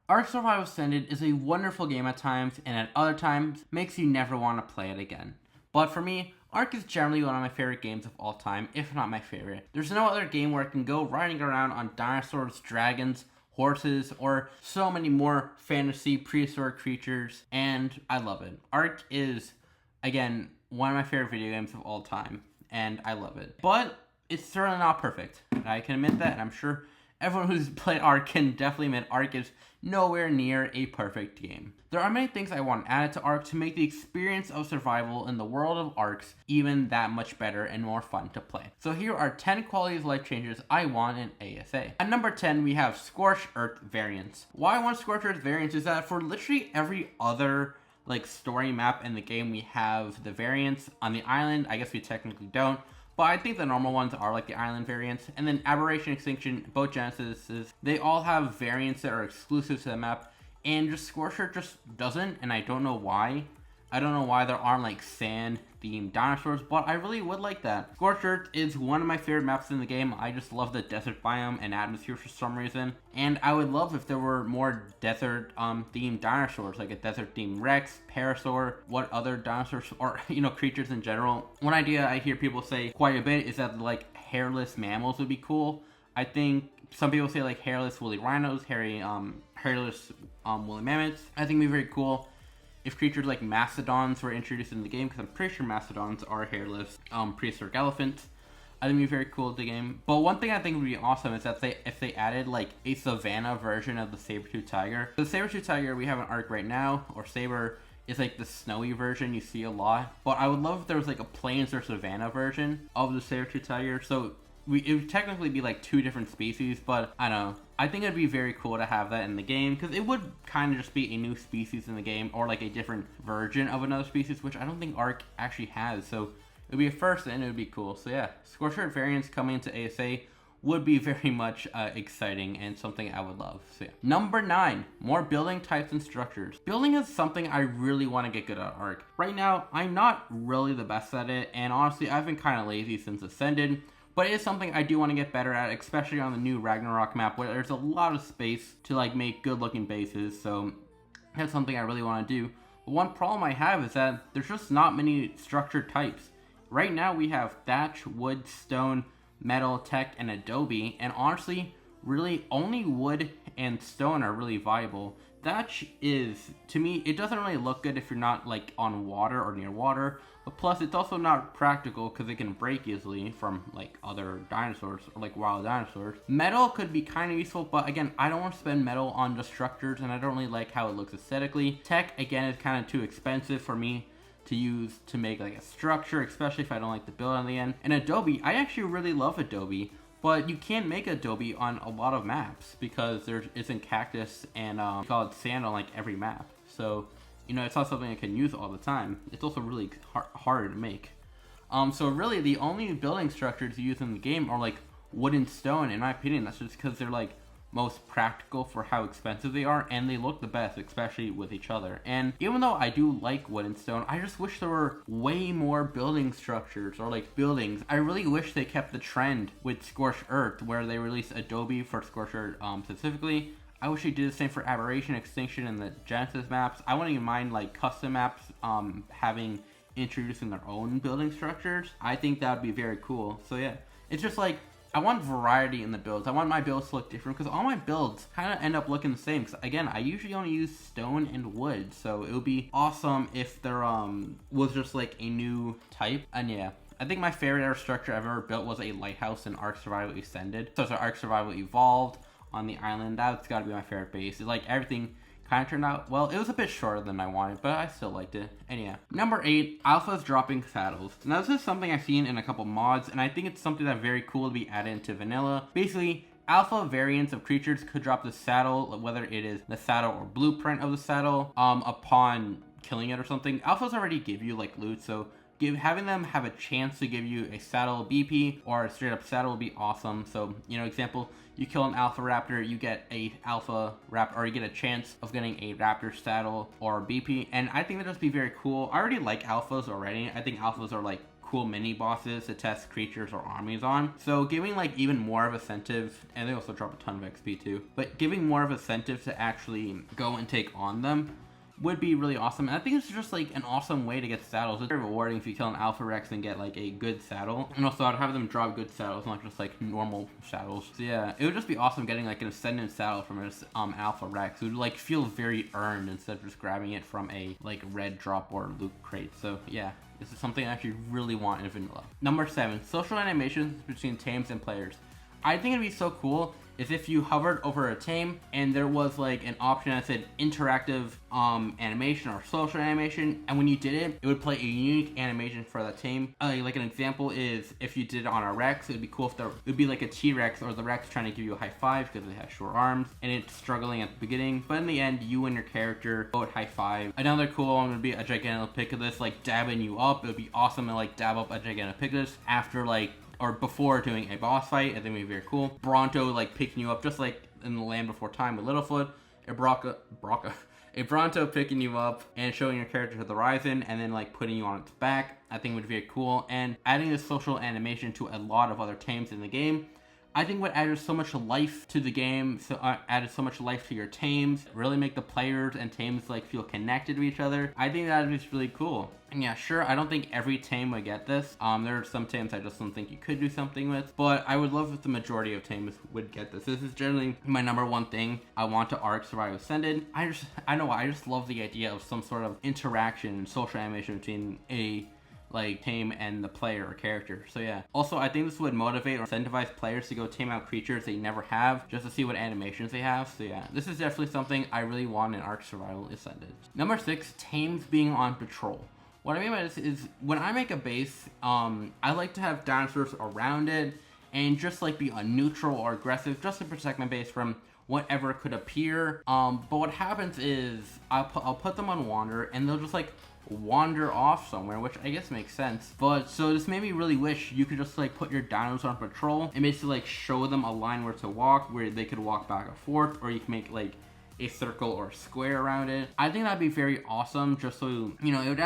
Ark Survival Ascended is a wonderful game at times, and at other times makes you never want to play it again. But for me, Ark is generally one of my favorite games of all time, if not my favorite. There's no other game where I can go riding around on dinosaurs, dragons, horses, or so many more fantasy prehistoric creatures, and I love it. Ark is, again, one of my favorite video games of all time, and I love it. But it's certainly not perfect. I can admit that, and I'm sure everyone who's played Ark can definitely admit Ark is nowhere near a perfect game. There are many things I want added to Ark to make the experience of survival in the world of Arks even that much better and more fun to play. So here are 10 quality of life changes I want in ASA. At number 10, we have Scorched Earth variants. Why I want Scorched Earth variants is that for literally every other story map in the game, we have the variants. On the island, I guess we technically don't, but I think the normal ones are like the island variants. And then Aberration, Extinction, both Genesises, they all have variants that are exclusive to the map. And just Scorched Earth just doesn't, and I don't know why. I don't know why there aren't sand-themed dinosaurs, but I really would like that. Scorched Earth is one of my favorite maps in the game. I just love the desert biome and atmosphere for some reason. And I would love if there were more desert-themed dinosaurs, like a desert-themed Rex, Parasaur, what other dinosaurs, or, creatures in general. One idea I hear people say quite a bit is that, hairless mammals would be cool. I think some people say, hairless woolly rhinos, hairless woolly mammoths. I think it'd be very cool if creatures like mastodons were introduced in the game, because I'm pretty sure mastodons are hairless prehistoric elephants. I think it'd be very cool to the game. But one thing I think would be awesome is that if they added a savanna version of the saber-tooth tiger. The saber-tooth tiger we have in Ark right now, or saber, is the snowy version you see a lot. But I would love if there was a plains or savanna version of the saber-tooth tiger. So it would technically be two different species, but I don't know. I think it'd be very cool to have that in the game, because it would kind of just be a new species in the game, or a different version of another species, which I don't think Ark actually has. So it would be a first, and it would be cool. So yeah, Scorched Earth variants coming into ASA would be very much exciting and something I would love. So yeah. Number 9, more building types and structures. Building is something I really want to get good at Ark. Right now, I'm not really the best at it, and honestly, I've been kind of lazy since Ascended. But it is something I do want to get better at, especially on the new Ragnarok map, where there's a lot of space to make good looking bases. So that's something I really want to do. But one problem I have is that there's just not many structured types. Right now we have thatch, wood, stone, metal, tech, and adobe. And honestly, really only wood and stone are really viable. Thatch is, to me, it doesn't really look good if you're not on water or near water. But plus, it's also not practical because it can break easily from other dinosaurs or wild dinosaurs. Metal could be kind of useful, but again, I don't want to spend metal on the structures, and I don't really like how it looks aesthetically. Tech, again, is kind of too expensive for me to use to make a structure, especially if I don't like the build on the end. And adobe, I actually really love adobe. But you can't make adobe on a lot of maps because there isn't cactus and we call it sand on every map. So, it's not something I can use all the time. It's also really hard to make. So really the only building structures used in the game are wood and stone, in my opinion. That's just because they're most practical for how expensive they are, and they look the best, especially with each other. And even though I do like wood and stone, I just wish there were way more building structures or buildings. I really wish they kept the trend with Scorched Earth, where they released adobe for Scorched Earth specifically. I wish they did the same for Aberration, Extinction, and the Genesis maps. I wouldn't even mind custom maps introducing their own building structures. I think that would be very cool. So yeah, it's just I want variety in the builds. I want my builds to look different, because all my builds kind of end up looking the same. Because again, I usually only use stone and wood, so it would be awesome if there was just a new type. And yeah, I think my favorite structure I've ever built was a lighthouse in Ark Survival Ascended. So Ark Survival Evolved on the island. That's got to be my favorite base. It's everything kind of turned out well. It was a bit shorter than I wanted, but I still liked it. And yeah. Number 8, alphas dropping saddles. Now this is something I've seen in a couple mods, and I think it's something that's very cool to be added into vanilla. Basically, alpha variants of creatures could drop the saddle, whether it is the saddle or blueprint of the saddle, upon killing it or something. Alphas already give you loot, so having them have a chance to give you a saddle BP or a straight up saddle would be awesome. So, example, you kill an alpha raptor, you get a alpha raptor, or you get a chance of getting a raptor saddle or BP, and I think that would be very cool. I already like alphas already. I think alphas are cool mini bosses to test creatures or armies on. So giving like even more of incentive, and they also drop a ton of XP too, but giving more of incentive to actually go and take on them would be really awesome. And I think it's just like an awesome way to get saddles. It's very rewarding if you kill an Alpha Rex and get like a good saddle. And also I'd have them drop good saddles, not just like normal saddles. So yeah, it would just be awesome getting like an Ascendant saddle from an Alpha Rex. It would like feel very earned instead of just grabbing it from a like red drop or loot crate. So yeah, this is something I actually really want in vanilla. Number 7, social animations between tames and players. I think it'd be so cool is if you hovered over a tame and there was like an option that said interactive animation or social animation, and when you did it, it would play a unique animation for that tame. Like an example is if you did it on a Rex, it'd be cool if it would be like a T-Rex or the Rex trying to give you a high five because it has short arms and it's struggling at the beginning, but in the end, you and your character both high five. Another cool one would be a Gigantopithecus like dabbing you up. It would be awesome to like dab up a Gigantopithecus after like or before doing a boss fight. I think it'd be very cool. Bronto like picking you up just like in the Land Before Time with Littlefoot. A Bronto picking you up and showing your character to the horizon and then like putting you on its back, I think would be very cool. And adding this social animation to a lot of other tames in the game, I think would add so much life to the game, added so much life to your tames, really make the players and tames like feel connected to each other. I think that is really cool. And yeah, sure, I don't think every tame would get this. There are some tames I just don't think you could do something with, but I would love if the majority of tames would get this. This is generally my number one thing I want to Ark Survive Ascended. I just love the idea of some sort of interaction, social animation between a like tame and the player or character. So yeah, also I think this would motivate or incentivize players to go tame out creatures they never have just to see what animations they have. So yeah, this is definitely something I really want in Ark Survival Ascended. Number 6, tames being on patrol. What I mean by this is when I make a base, I like to have dinosaurs around it and just like be a neutral or aggressive just to protect my base from whatever could appear. But what happens is I'll put them on wander and they'll just like wander off somewhere, which I guess makes sense. But so this made me really wish you could just like put your dinos on patrol and basically like show them a line where to walk, where they could walk back and forth, or you can make like a circle or a square around it. I think that'd be very awesome, just so, you know, it would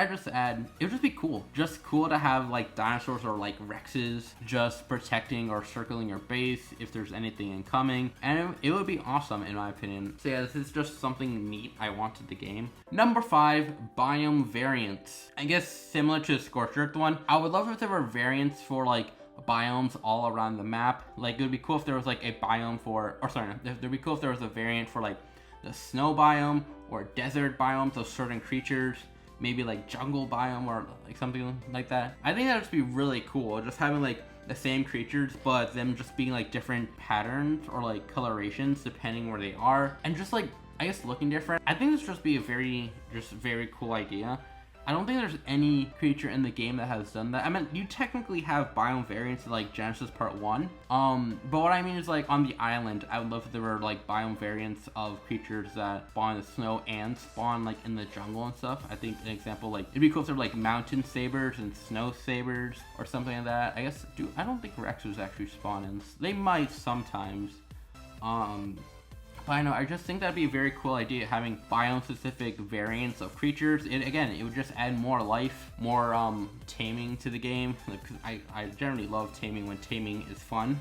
just be cool. Just cool to have like dinosaurs or like Rexes just protecting or circling your base if there's anything incoming, and it would be awesome in my opinion. So yeah, this is just something neat I want to the game. Number 5, biome variants. I guess similar to the Scorched Earth one, I would love if there were variants for like biomes all around the map. Like it would be cool if there was like a biome for, or sorry, no, it'd be cool if there was a variant for like the snow biome or desert biomes of certain creatures, maybe like jungle biome or like something like that. I think that'd just be really cool, just having like the same creatures but them just being like different patterns or like colorations depending where they are, and just like I guess looking different. I think this would just be a very cool idea. I don't think there's any creature in the game that has done that. I mean, you technically have biome variants in like Genesis Part 1. But what I mean is like on the island, I would love if there were like biome variants of creatures that spawn in the snow and spawn like in the jungle and stuff. I think an example, like it'd be cool if there were like mountain sabers and snow sabers or something like that. I guess, I don't think Rexes actually spawn in. They might sometimes. But I know, I just think that'd be a very cool idea, having biome-specific variants of creatures. It would just add more life, more taming to the game. Like, I generally love taming when taming is fun.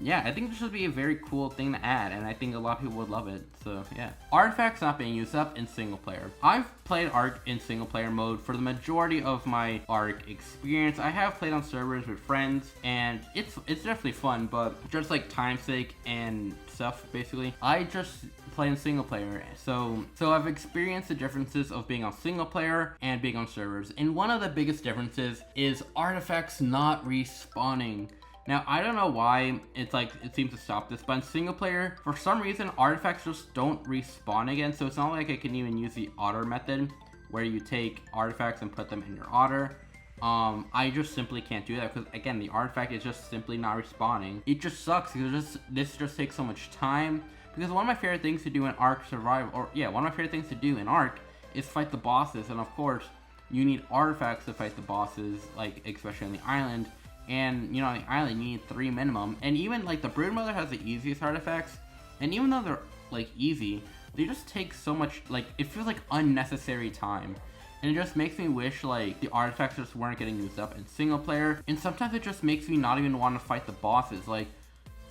Yeah, I think this would be a very cool thing to add, and I think a lot of people would love it. So yeah, artifacts not being used up in single player. I've played Ark in single player mode for the majority of my Ark experience. I have played on servers with friends, and it's definitely fun, but just like time's sake and stuff, basically, I just play in single player. So I've experienced the differences of being on single player and being on servers, and one of the biggest differences is artifacts not respawning. Now, I don't know why it seems to stop this, but in single player, for some reason, artifacts just don't respawn again. So it's not like I can even use the otter method where you take artifacts and put them in your otter. I just simply can't do that because, again, the artifact is just simply not respawning. It just sucks because this just takes so much time. Because one of my favorite things to do in Ark Survival, one of my favorite things to do in Ark is fight the bosses. And of course, you need artifacts to fight the bosses, like especially on the island. And, you know, on the island, you need 3 minimum. And even, like, the Broodmother has the easiest artifacts. And even though they're, like, easy, they just take so much, like, it feels like unnecessary time. and it just makes me wish like the artifacts just weren't getting used up in single player. And sometimes it just makes me not even want to fight the bosses. Like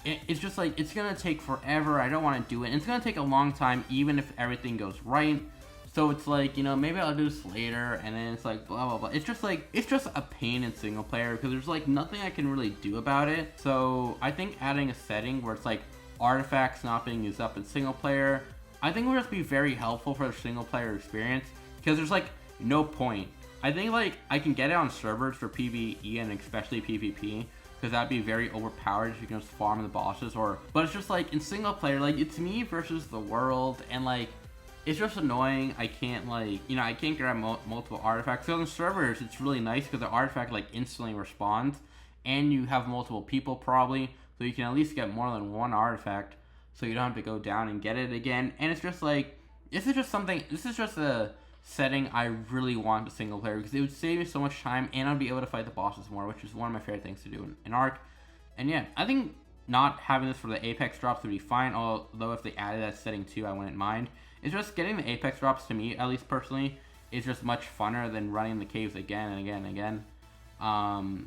it's just like, it's gonna take forever. I don't want to do it. And it's gonna take a long time, even if everything goes right. So it's like, you know, maybe I'll do this later, and then it's like blah blah blah. It's just like, it's just a pain in single player because there's like nothing I can really do about it. So I think adding a setting where it's like artifacts not being used up in single player, I think would just be very helpful for the single player experience, because there's like no point. I think like I can get it on servers for PvE and especially PvP, because that'd be very overpowered if you can just farm the bosses, but it's just like in single player, like it's me versus the world, and like it's just annoying. I can't like, you know, I can't grab multiple artifacts. So in servers, it's really nice because the artifact like instantly responds, and you have multiple people probably, so you can at least get more than one artifact, so you don't have to go down and get it again. And it's just like, this is just a setting I really want to single player, because it would save me so much time, and I'd be able to fight the bosses more, which is one of my favorite things to do in Ark. And yeah, I think not having this for the Apex drops would be fine, although if they added that setting too, I wouldn't mind. It's just getting the Apex drops, to me at least personally, is just much funner than running the caves again and again and again.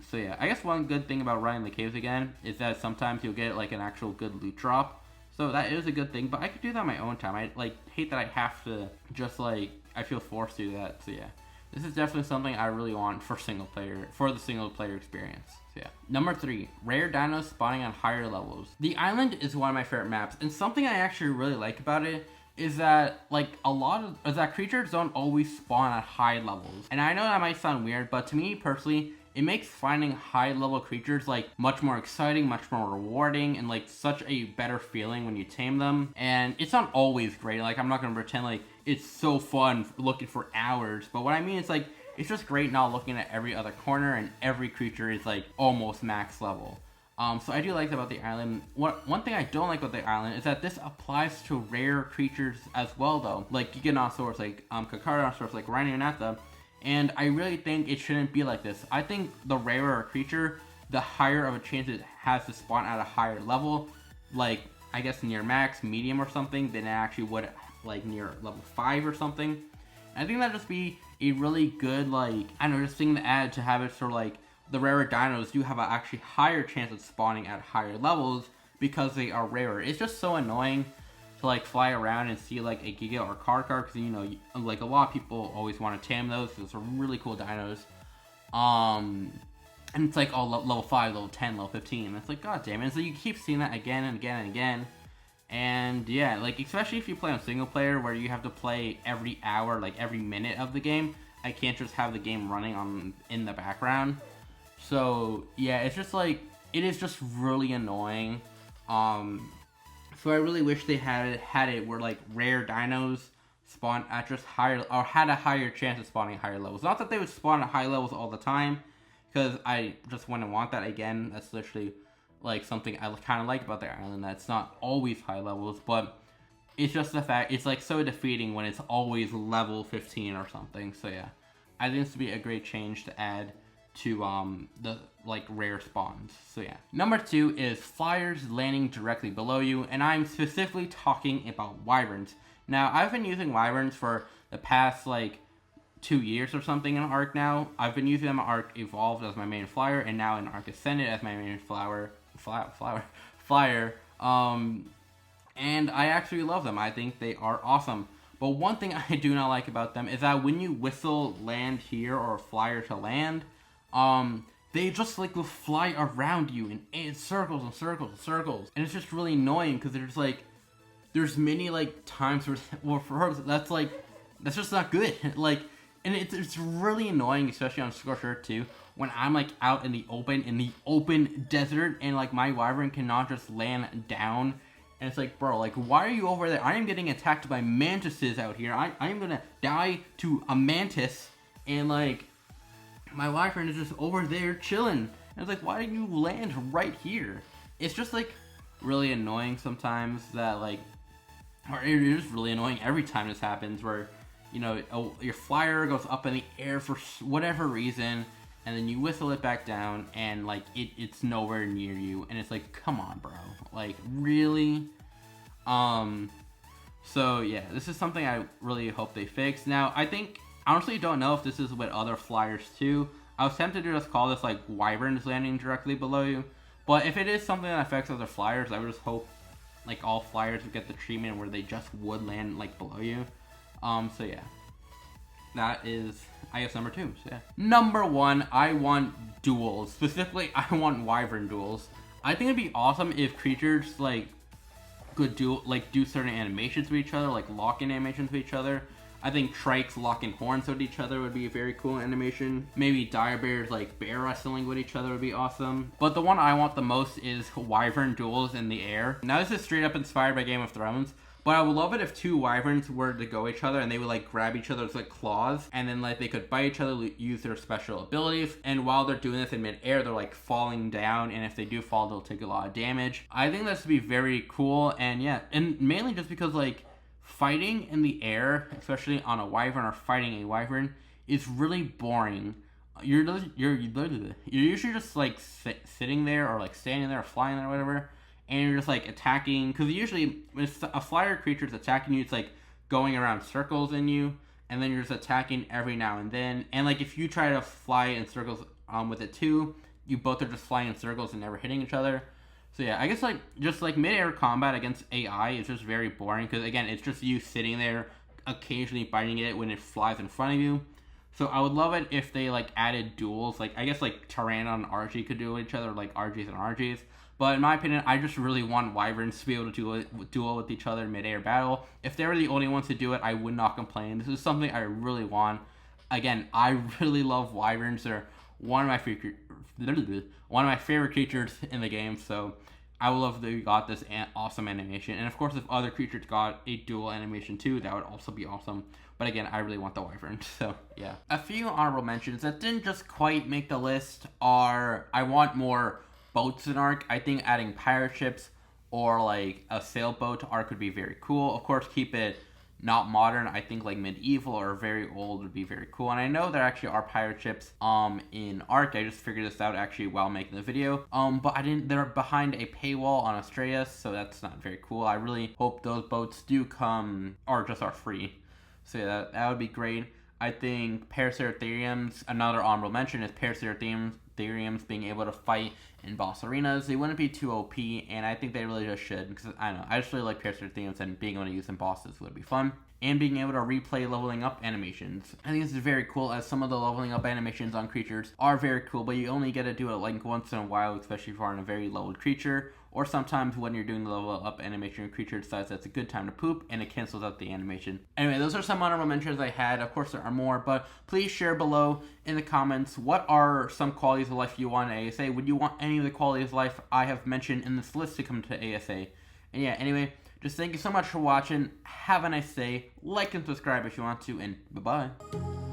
So yeah, I guess one good thing about running the caves again is that sometimes you'll get like an actual good loot drop. So that is a good thing, but I could do that on my own time. I like hate that I have to just like, I feel forced to do that. So yeah, this is definitely something I really want for the single player experience. So yeah. Number 3, rare dinos spawning on higher levels. The island is one of my favorite maps, and something I actually really like about it is that like that creatures don't always spawn at high levels. And I know that might sound weird, but to me personally, it makes finding high level creatures like much more exciting, much more rewarding, and like such a better feeling when you tame them. And it's not always great, like I'm not gonna pretend like it's so fun looking for hours, but what I mean is like, it's just great not looking at every other corner and every creature is like almost max level. So I do like that about the island. One thing I don't like about the island is that this applies to rare creatures as well though, like Giganosaurus, like Carcharodontosaurus, like Rhinoanatha. And I really think it shouldn't be like this. I think the rarer a creature, the higher of a chance it has to spawn at a higher level, like I guess near max, medium or something, than it actually would like near level 5 or something. And I think that'd just be a really good, like, I don't know, just thing to add to have it for like, the rarer dinos do have an actually higher chance of spawning at higher levels because they are rarer. It's just so annoying to like fly around and see like a Giga or Carchar, because you know, like a lot of people always want to tame those. Those are really cool dinos. And it's like all level 5, level 10, level 15. And it's like, god damn it. And so you keep seeing that again and again and again. And yeah, like especially if you play on single player where you have to play every hour, like every minute of the game. I can't just have the game running in the background. So yeah, it's just like, it is just really annoying. So I really wish they had it where like rare dinos spawn at just higher, or had a higher chance of spawning at higher levels. Not that they would spawn at high levels all the time, because I just wouldn't want that. Again, that's literally like something I kind of like about the island, that's not always high levels, but it's just the fact, it's like so defeating when it's always level 15 or something. So yeah, I think this would be a great change to add to the like rare spawns. So yeah. Number 2 is flyers landing directly below you, and I'm specifically talking about wyverns. Now, I've been using wyverns for the past like 2 years or something in Ark now. I've been using them in Ark Evolved as my main flyer, and now in Ark Ascended as my main flyer. And I actually love them. I think they are awesome. But one thing I do not like about them is that when you whistle land here or flyer to land, they just like will fly around you in circles and circles and circles, and it's just really annoying because there's like, there's many like times where, well, for her that's just not good. Like, and it's really annoying, especially on Scorcher too, when I'm like out in the open desert, and like my wyvern cannot just land down. And it's like, bro, like, why are you over there? I am getting attacked by mantises out here. I am gonna die to a mantis, and like, my wyvern is just over there chilling. And it's like, why didn't you land right here? It's just like really annoying sometimes that like, or it is really annoying every time this happens, where, you know, your flyer goes up in the air for whatever reason, and then you whistle it back down, and like it's nowhere near you, and it's like, come on, bro, like, really? So yeah, this is something I really hope they fix. Now, I think I honestly don't know if this is with other flyers too. I was tempted to just call this like wyverns landing directly below you, but if it is something that affects other flyers, I would just hope like all flyers would get the treatment where they just would land like below you. So yeah, that is IS number 2. So yeah, number 1, I want duels. Specifically, I want wyvern duels. I think it'd be awesome if creatures like could do certain animations with each other, like lock-in animations with each other. I think trikes locking horns with each other would be a very cool animation. Maybe dire bears like bear wrestling with each other would be awesome. But the one I want the most is wyvern duels in the air. Now this is straight up inspired by Game of Thrones, but I would love it if 2 wyverns were to go each other and they would like grab each other's like claws, and then like they could bite each other, use their special abilities, and while they're doing this in mid-air, they're like falling down, and if they do fall, they'll take a lot of damage. I think this would be very cool, and yeah, and mainly just because like fighting in the air, especially on a wyvern or fighting a wyvern, is really boring. You're usually just like sitting there or like standing there or flying there or whatever, and you're just like attacking, because usually when a flyer creature is attacking you, it's like going around circles in you, and then you're just attacking every now and then. And like if you try to fly in circles with it too, you both are just flying in circles and never hitting each other. So yeah, I guess like just like mid-air combat against AI is just very boring, because again, it's just you sitting there occasionally biting it when it flies in front of you. So I would love it if they like added duels, like I guess like Tyrannodon and RG could do with each other, like RGs and RGs. But in my opinion, I just really want wyverns to be able to duel with each other in mid-air battle. If they were the only ones to do it, I would not complain. This is something I really want. Again, I really love wyverns. They're one of my favorite creatures in the game, so I would love that we got this awesome animation. And of course, if other creatures got a dual animation too, that would also be awesome. But again, I really want the wyvern, so yeah. A few honorable mentions that didn't just quite make the list are, I want more boats in Ark. I think adding pirate ships or like a sailboat to Ark would be very cool. Of course, keep it not modern. I think like medieval or very old would be very cool. And I know there actually are pirate ships in Ark. I just figured this out actually while making the video. But they're behind a paywall on Australia, so that's not very cool. I really hope those boats do come or just are free. So yeah, that would be great. I think Paraceratheriums, another honorable mention is Paraceratheriums being able to fight in boss arenas. They wouldn't be too OP, and I think they really just should, because I don't know, I just really like Paraceratheriums, and being able to use them bosses would be fun. And being able to replay leveling up animations. I think this is very cool, as some of the leveling up animations on creatures are very cool, but you only get to do it like once in a while, especially if you're on a very leveled creature, or sometimes when you're doing the level up animation, your creature decides that's a good time to poop, and it cancels out the animation. Anyway, those are some honorable mentions I had. Of course, there are more, but please share below in the comments what are some qualities of life you want in ASA. Would you want any of the qualities of life I have mentioned in this list to come to ASA? And yeah, anyway, just thank you so much for watching. Have a nice day. Like and subscribe if you want to, and bye-bye.